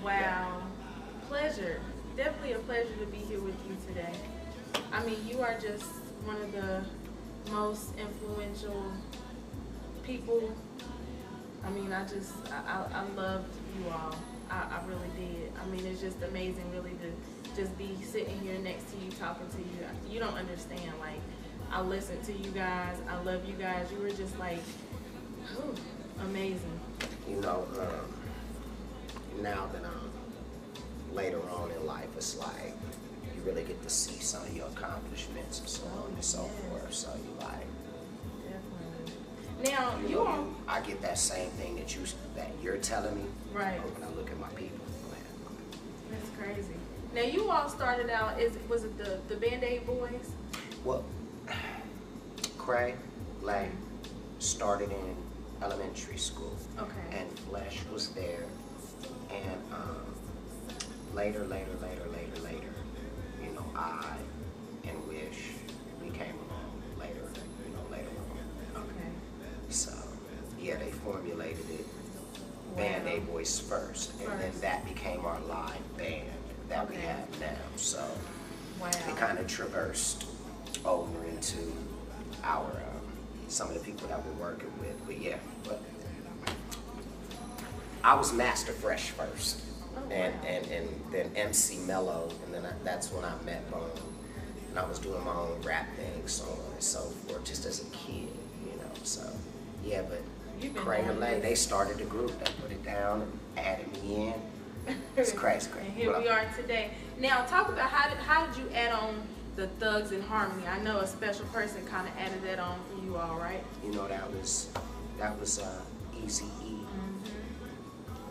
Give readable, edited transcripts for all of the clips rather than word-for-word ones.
Wow. Pleasure. Definitely a pleasure to be here with you today. I mean, you are just one of the most influential people. I mean, I loved you all. I really did. I mean, it's just amazing, really, to just be sitting here next to you, talking to you. You don't understand. Like, I listen to you guys. I love you guys. You were just like, whew, amazing. You know, now that I'm later on in life, it's like you really get to see some of your accomplishments and so on and so forth. So you like, definitely. Now you all, I get that same thing that you're telling me. Right. When I look at my people. That's crazy. Now you all started out. Was it the Band-Aid Boys? Well, Cray, like, started in elementary school. Okay. And Flesh was there. And later, you know, I and Wish, we came along later on. Okay. So, yeah, they formulated it. Wow. Band-Aid Boys first. And then that became our live band that we have now. So, wow. it kind of traversed over into our some of the people that we're working with. But yeah, I was Master Fresh first, and then MC Mello, and then that's when I met Bone, and I was doing my own rap thing, so on and so forth, just as a kid, you know. So yeah, but Cray and Lay, they started the group, they put it down, and added me in. It's crazy. And here we are today. Now talk about how did you add on the Thugs in Harmony? I know a special person kind of added that on for you all, right? You know, that was Easy E.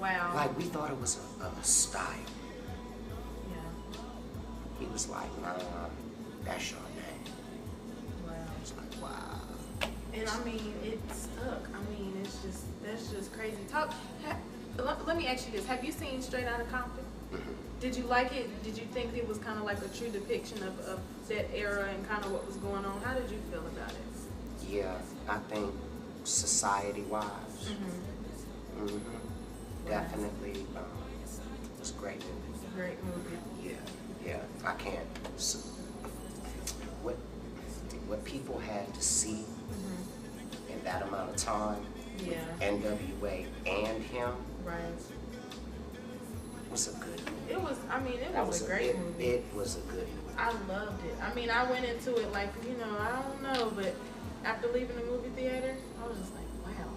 Wow. Like, we thought it was a style. Yeah. He was like, nah, that's your name. Wow. I was like, wow. And I mean, it stuck. I mean, that's just crazy. Let me ask you this. Have you seen Straight Outta Compton? Did you like it? Did you think it was kind of like a true depiction of that era and kind of what was going on? How did you feel about it? Yeah, I think society-wise, definitely, it was a great movie. It's a great movie. Yeah, I can't. What people had to see in that amount of time, with NWA and him, right, was a good movie. It was. I mean, it was a great movie. It was a good movie. I loved it. I mean, I went into it like, I don't know, but after leaving the movie theater, I was just like, wow.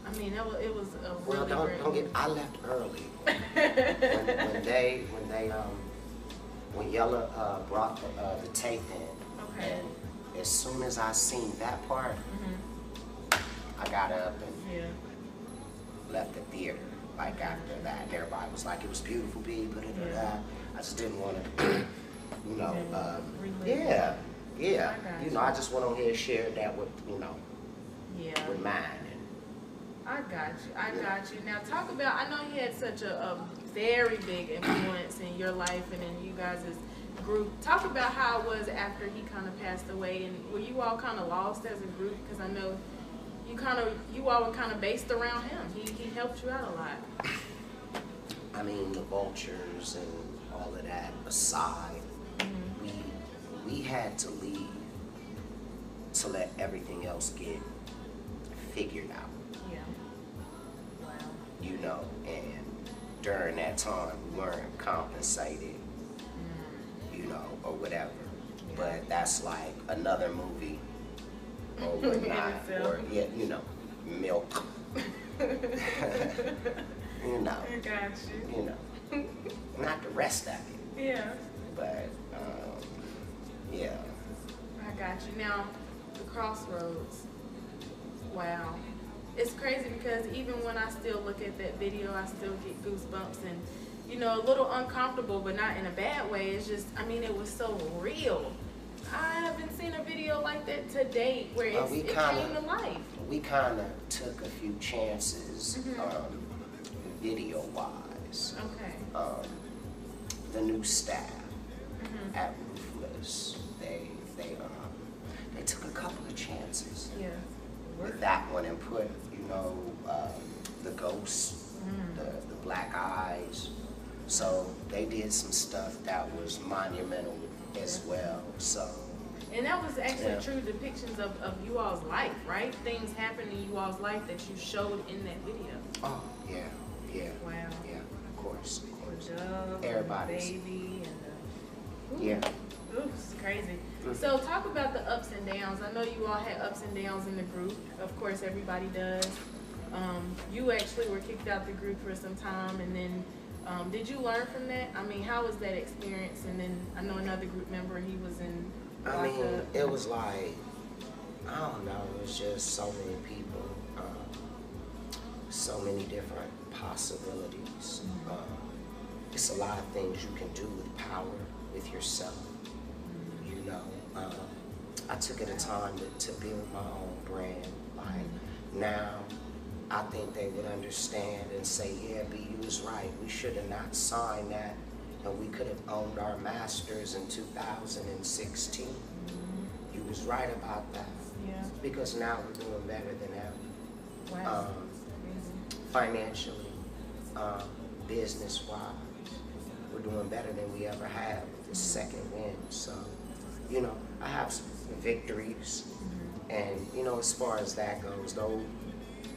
I mean, it was a really great movie. I left early. when Yella brought the tape in, and as soon as I seen that part, I got up and left the theater. Like after that, and everybody was like, "It was beautiful, B." I just didn't want to, I just went on here and shared that with, with mine. I got you. Now talk about, I know you had such a very big influence in your life and in you guys' group. Talk about how it was after he kind of passed away, and were you all kind of lost as a group? Because I know you all were kind of based around him. He helped you out a lot. I mean, the vultures and all of that aside, we had to leave to let everything else get figured out. Yeah. Wow. And during that time, we weren't compensated, or whatever. Yeah. But that's like another movie. Overnight, or milk. I got you. Not the rest of it. Yeah. But yeah. I got you. Now, the Crossroads. Wow. It's crazy because even when I still look at that video, I still get goosebumps and a little uncomfortable, but not in a bad way. It's just, I mean, it was so real. I haven't seen a video like that to date where it came to life. We kind of took a few chances, video-wise. Okay. The new staff at Ruthless, they took a couple of chances. Yeah. With that one and put, the ghosts, the black eyes, So they did some stuff that was monumental as well. So. And that was actually true depictions of you all's life, right? Things happened in you all's life that you showed in that video. Oh, yeah. Wow. Yeah, of course. Everybody's. Baby and the, yeah. Ooh, it's crazy. So talk about the ups and downs. I know you all had ups and downs in the group. Of course, everybody does. You actually were kicked out the group for some time, and then did you learn from that? I mean, how was that experience? And then I know another group member, he was in. I mean, it was like, I don't know, it was just so many people, so many different possibilities. It's a lot of things you can do with power, with yourself, you know. I took it a time to build my own brand. Like, now, I think they would understand and say, yeah, B, you was right, we should have not signed that. And we could have owned our masters in 2016. You was right about that. Yeah. Because now we're doing better than ever. Wow. Financially, business-wise, we're doing better than we ever have with this second win. So, you know, I have some victories. And, you know, as far as that goes, though,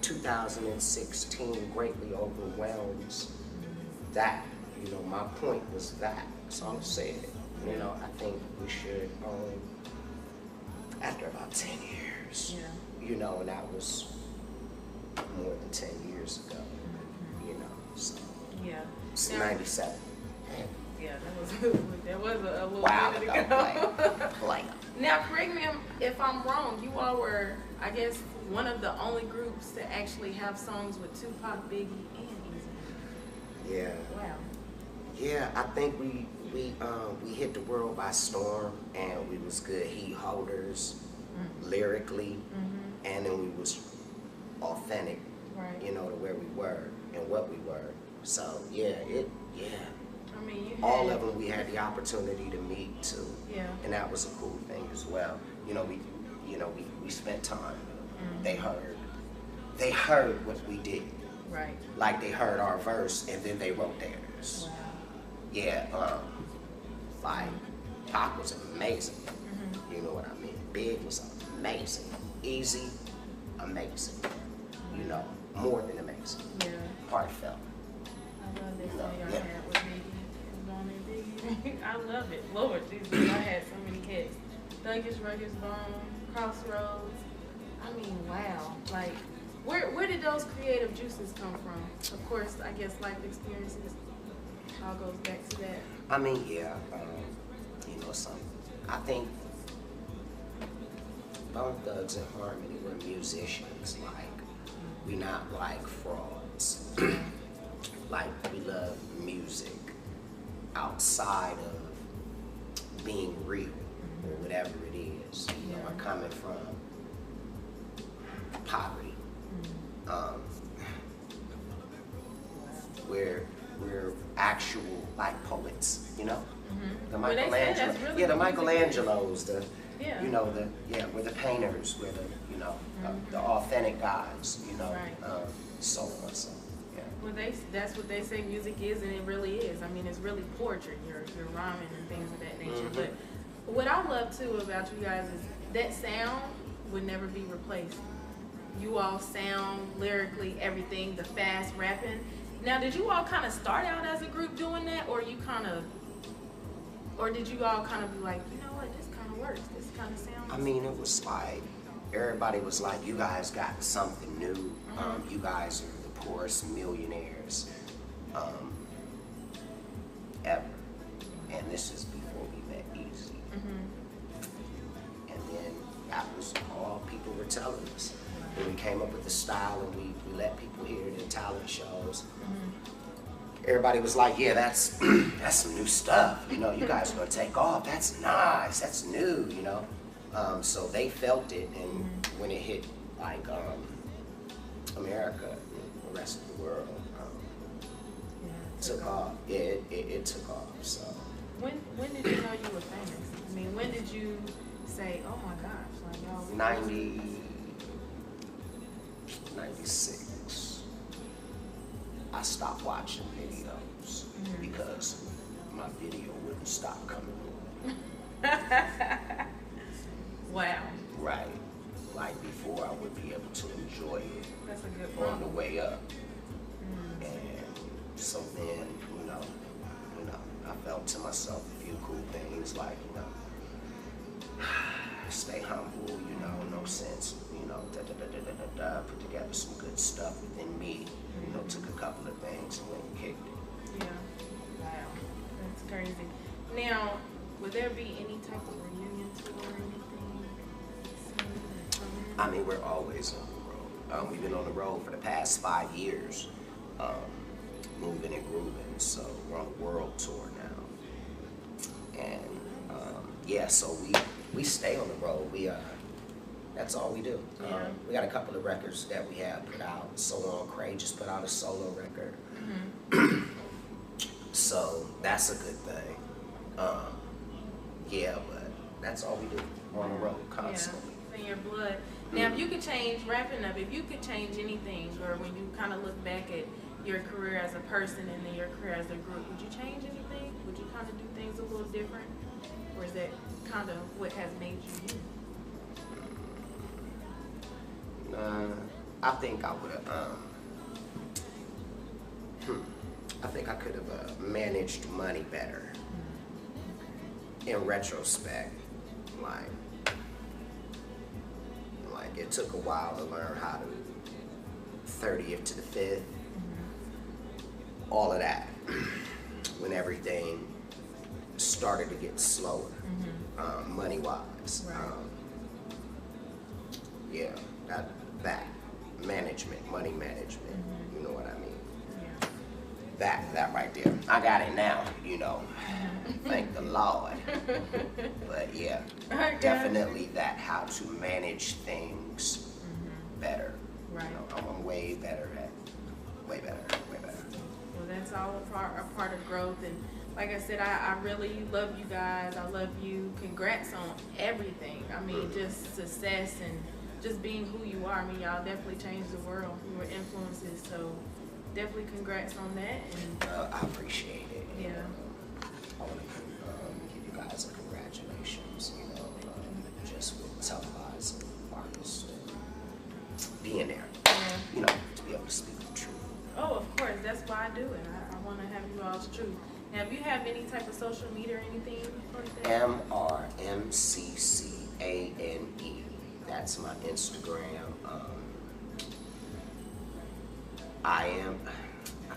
2016 greatly overwhelms that. You know, my point was that. So I'm saying, you know, I think we should, after about 10 years, you know, and that was more than 10 years ago, you know, so. Yeah. It's 97. Yeah, that was a little minute ago. Play. Now, correct me if I'm wrong, you all were, I guess, one of the only groups to actually have songs with Tupac, Biggie, and Bizzy. Yeah. Wow. Yeah, I think we hit the world by storm, and we was good heat holders, lyrically, and then we was authentic, you know, to where we were and what we were. So yeah. I mean, you all of them we had the opportunity to meet too. Yeah. And that was a cool thing as well. You know, we spent time. They heard what we did. Right. Like they heard our verse and then they wrote theirs. Wow. Yeah, like Pac was amazing. You know what I mean? Big was amazing. Easy, amazing. You know, more than amazing. Yeah. Heartfelt. I love that song y'all had with Biggie. I love it. Lord Jesus, I had so many cats. Thuggish, Rugged, Bone, Crossroads. I mean, wow. Like, where did those creative juices come from? Of course, I guess life experiences. All goes back to that. I mean, yeah. You know, I think Bone Thugs and Harmony were musicians. Like, we not like frauds. Like, we love music outside of being real or whatever it is. You know, we're coming from poverty. We're actual like poets, you know. The Michelangelo, really the Michelangelos, you know, we're the painters, we're the, you know, the authentic guys, you know, so on, so. Well, that's what they say music is, and it really is. I mean, it's really poetry. You're rhyming and things of that nature. But what I love too about you guys is that sound would never be replaced. You all sound lyrically, everything, the fast rapping. Now, did you all kind of start out as a group doing that, or did you all kind of be like, you know what, this kind of works, this kind of sounds? I mean, it was like everybody was like, you guys got something new. You guys are the poorest millionaires ever. And this is before we met Easy. And then that was all people were telling us. When we came up with the style and we let people hear it in talent shows, everybody was like, yeah, that's some new stuff. You know, you guys are gonna take off. That's nice, that's new, you know. So they felt it, and when it hit like America, the rest of the world, took off. Yeah, it took off. So when did you know you were famous? I mean, when did you say, oh my gosh, like y'all? 96. I stopped watching videos because my video wouldn't stop coming on. Wow. Right. Like before, I would be able to enjoy it. That's a good on the way up. Mm. And so then, I felt to myself a few cool things like, stay humble, no sense, put together some good stuff within me, took a couple of things and went and kicked it. Yeah. Wow. That's crazy. Now, would there be any type of reunion tour or anything? I mean, we're always on the road. We've been on the road for the past 5 years, moving and grooving. So we're on a world tour now. And so we stay on the road. That's all we do. We got a couple of records that we have put out. Solo on Cray just put out a solo record. Mm-hmm. So that's a good thing. But that's all we do. We're on the road constantly. Yeah, it's in your blood. Now, if you could change, wrapping up, if you could change anything, or when you kind of look back at your career as a person and then your career as a group, would you change anything? Would you kind of do things a little different? Or is that kind of what has made you you? I think I would have, I think I could have managed money better. In retrospect, like it took a while to learn how to 30th to the 5th, all of that, when everything started to get slower, money-wise. Right. That management, money management, you know what I mean? Yeah. That right there. I got it now, thank the Lord. But yeah, definitely that, how to manage things better. Right. I'm way better. Well, that's all a part of growth. And like I said, I really love you guys. I love you. Congrats on everything. I mean, just success and just being who you are. I mean, y'all definitely changed the world. You were influences, so definitely congrats on that. And I appreciate it. Yeah. I want to give you guys a congratulations, just with televising artists and being there, to be able to speak the truth. Oh, of course. That's why I do it. I want to have you all's truth. Now, if you have any type of social media or anything like that? MRMCCANE. That's my Instagram. I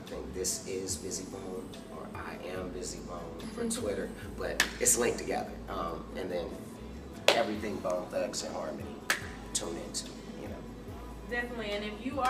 think this is Bizzy Bone, or I am Bizzy Bone for Twitter, but it's linked together. And then everything Bone Thugs and Harmony tune into, Definitely. And if you are